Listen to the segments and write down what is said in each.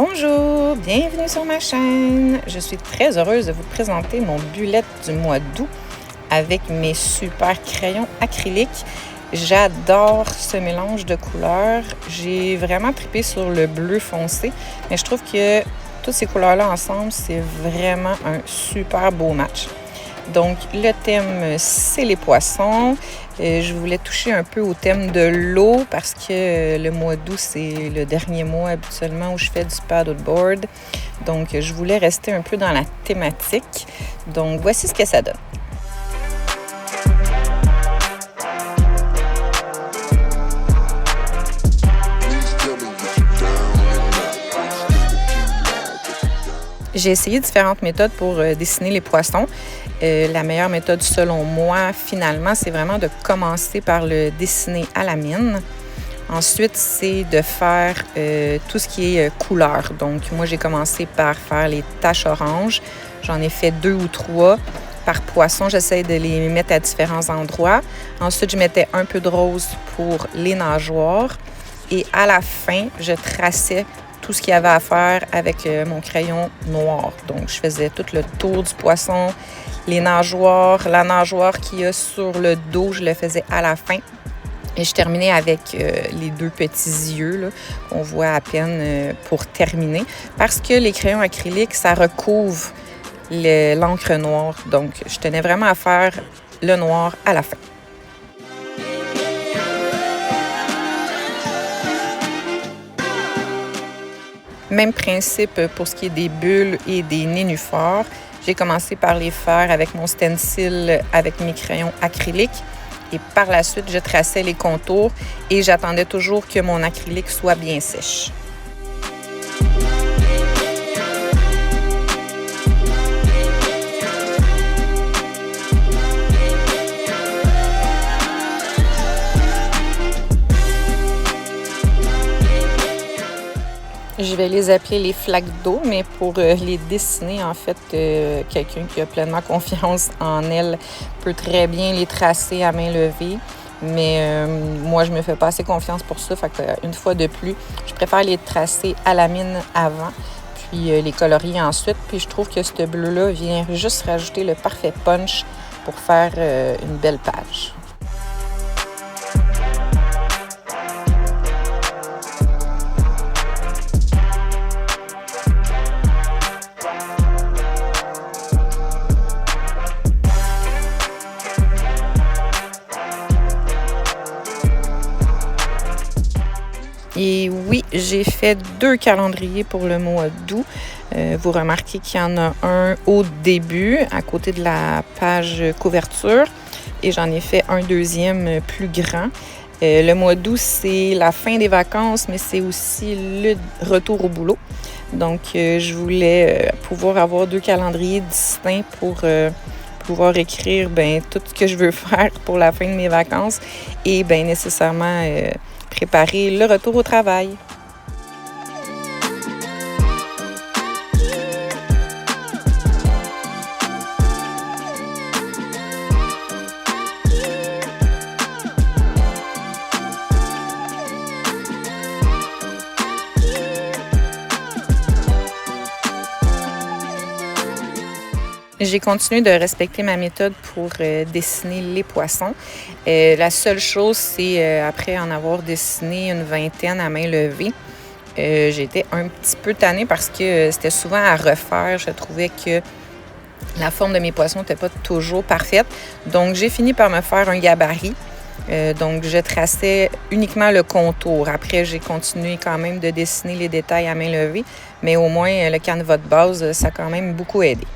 Bonjour, bienvenue sur ma chaîne. Je suis très heureuse de vous présenter mon bullet du mois d'août avec mes super crayons acryliques. J'adore ce mélange de couleurs. J'ai vraiment trippé sur le bleu foncé, mais je trouve que toutes ces couleurs-là ensemble, c'est vraiment un super beau match. Donc, le thème, c'est les poissons. Je voulais toucher un peu au thème de l'eau parce que le mois d'août, c'est le dernier mois habituellement où je fais du paddleboard. Donc, je voulais rester un peu dans la thématique. Donc, voici ce que ça donne. J'ai essayé différentes méthodes pour dessiner les poissons. La meilleure méthode, selon moi, finalement, c'est vraiment de commencer par le dessiner à la mine. Ensuite, c'est de faire tout ce qui est couleur. Donc, moi, j'ai commencé par faire les taches oranges. J'en ai fait 2 ou 3 par poisson. J'essaie de les mettre à différents endroits. Ensuite, je mettais un peu de rose pour les nageoires. Et à la fin, je traçais tout ce qu'il y avait à faire avec mon crayon noir. Donc, je faisais tout le tour du poisson, les nageoires, la nageoire qu'il y a sur le dos, je le faisais à la fin. Et je terminais avec les 2 petits yeux là, qu'on voit à peine pour terminer. Parce que les crayons acryliques, ça recouvre l'encre noire. Donc, je tenais vraiment à faire le noir à la fin. Même principe pour ce qui est des bulles et des nénuphars. J'ai commencé par les faire avec mon stencil, avec mes crayons acryliques. Et par la suite, je traçais les contours et j'attendais toujours que mon acrylique soit bien sèche. Je vais les appeler les flaques d'eau, mais pour les dessiner, en fait, quelqu'un qui a pleinement confiance en elle peut très bien les tracer à main levée. Mais moi, je me fais pas assez confiance pour ça. Fait qu'une fois de plus, je préfère les tracer à la mine avant, puis les colorier ensuite. Puis je trouve que ce bleu-là vient juste rajouter le parfait punch pour faire une belle page. Et oui, j'ai fait 2 calendriers pour le mois d'août. Vous remarquez qu'il y en a un au début, à côté de la page couverture. Et j'en ai fait un deuxième plus grand. Le mois d'août, c'est la fin des vacances, mais c'est aussi le retour au boulot. Donc, je voulais pouvoir avoir 2 calendriers distincts pour pouvoir écrire tout ce que je veux faire pour la fin de mes vacances et nécessairement préparer le retour au travail. J'ai continué de respecter ma méthode pour dessiner les poissons. La seule chose, c'est après en avoir dessiné une vingtaine à main levée, j'étais un petit peu tannée parce que c'était souvent à refaire. Je trouvais que la forme de mes poissons n'était pas toujours parfaite. Donc, j'ai fini par me faire un gabarit. Donc, je traçais uniquement le contour. Après, j'ai continué quand même de dessiner les détails à main levée. Mais au moins, le canevas de base, ça a quand même beaucoup aidé.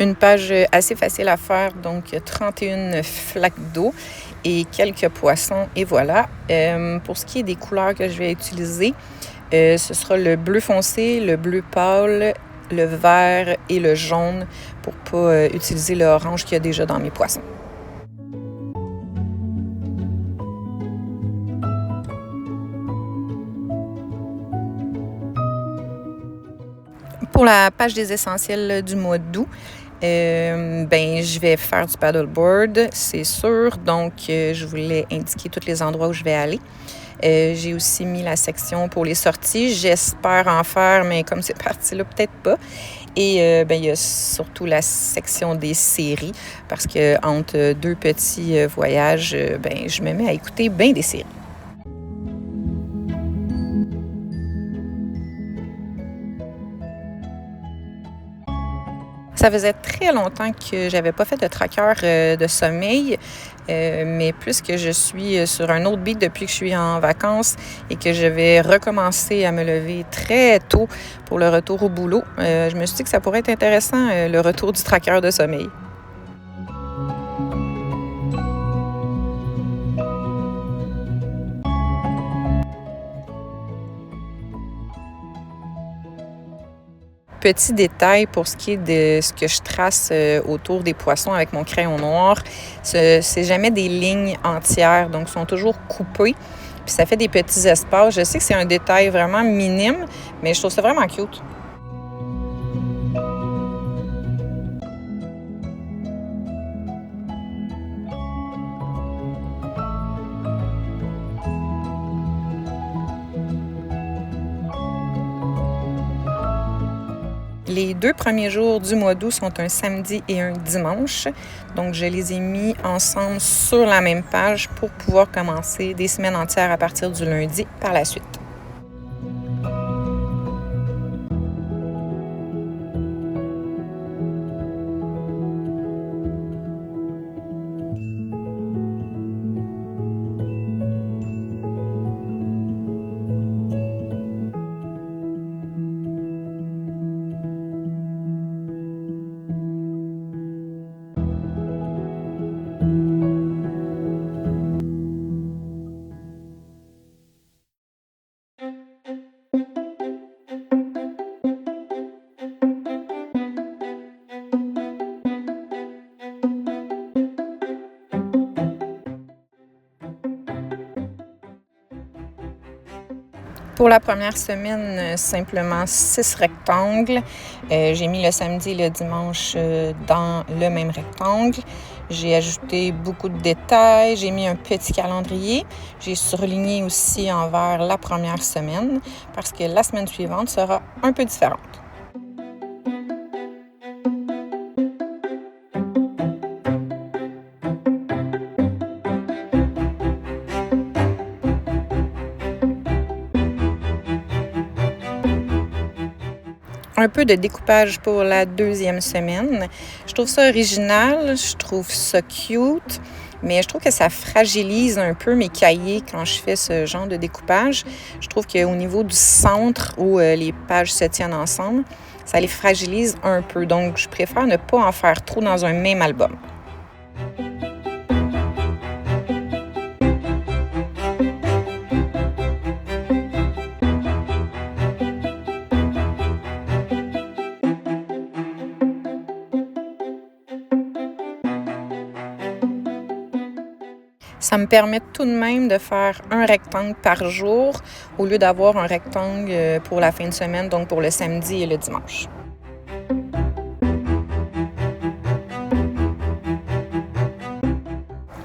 Une page assez facile à faire, donc 31 flaques d'eau et quelques poissons, et voilà. Pour ce qui est des couleurs que je vais utiliser, ce sera le bleu foncé, le bleu pâle, le vert et le jaune pour ne pas utiliser l'orange qu'il y a déjà dans mes poissons. Pour la page des essentiels du mois d'août, je vais faire du paddleboard, c'est sûr. Donc, je voulais indiquer tous les endroits où je vais aller. J'ai aussi mis la section pour les sorties. J'espère en faire, mais comme c'est parti là, peut-être pas. Et il y a surtout la section des séries, parce que entre deux petits voyages, je me mets à écouter bien des séries. Ça faisait très longtemps que j'avais pas fait de tracker de sommeil, mais puisque je suis sur un autre beat depuis que je suis en vacances et que je vais recommencer à me lever très tôt pour le retour au boulot, je me suis dit que ça pourrait être intéressant, le retour du tracker de sommeil. Petit détail pour ce qui est de ce que je trace autour des poissons avec mon crayon noir, c'est jamais des lignes entières, donc ils sont toujours coupés, puis ça fait des petits espaces. Je sais que c'est un détail vraiment minime, mais je trouve ça vraiment cute. Les 2 premiers jours du mois d'août sont un samedi et un dimanche. Donc, je les ai mis ensemble sur la même page pour pouvoir commencer des semaines entières à partir du lundi par la suite. Pour la première semaine, simplement 6 rectangles. J'ai mis le samedi et le dimanche dans le même rectangle. J'ai ajouté beaucoup de détails. J'ai mis un petit calendrier. J'ai surligné aussi en vert la première semaine parce que la semaine suivante sera un peu différente. Un peu de découpage pour la deuxième semaine. Je trouve ça original, je trouve ça cute, mais je trouve que ça fragilise un peu mes cahiers quand je fais ce genre de découpage. Je trouve qu'au niveau du centre où les pages se tiennent ensemble, ça les fragilise un peu. Donc, je préfère ne pas en faire trop dans un même album. Ça me permet tout de même de faire un rectangle par jour au lieu d'avoir un rectangle pour la fin de semaine, donc pour le samedi et le dimanche.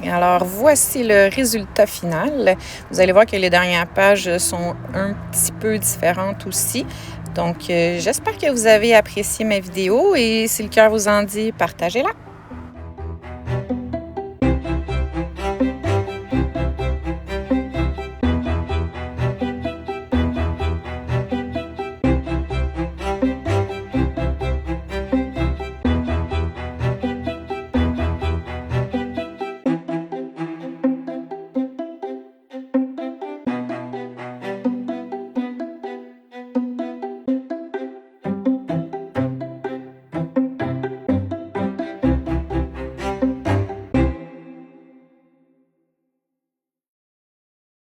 Alors, voici le résultat final. Vous allez voir que les dernières pages sont un petit peu différentes aussi. Donc, j'espère que vous avez apprécié ma vidéo et si le cœur vous en dit, partagez-la.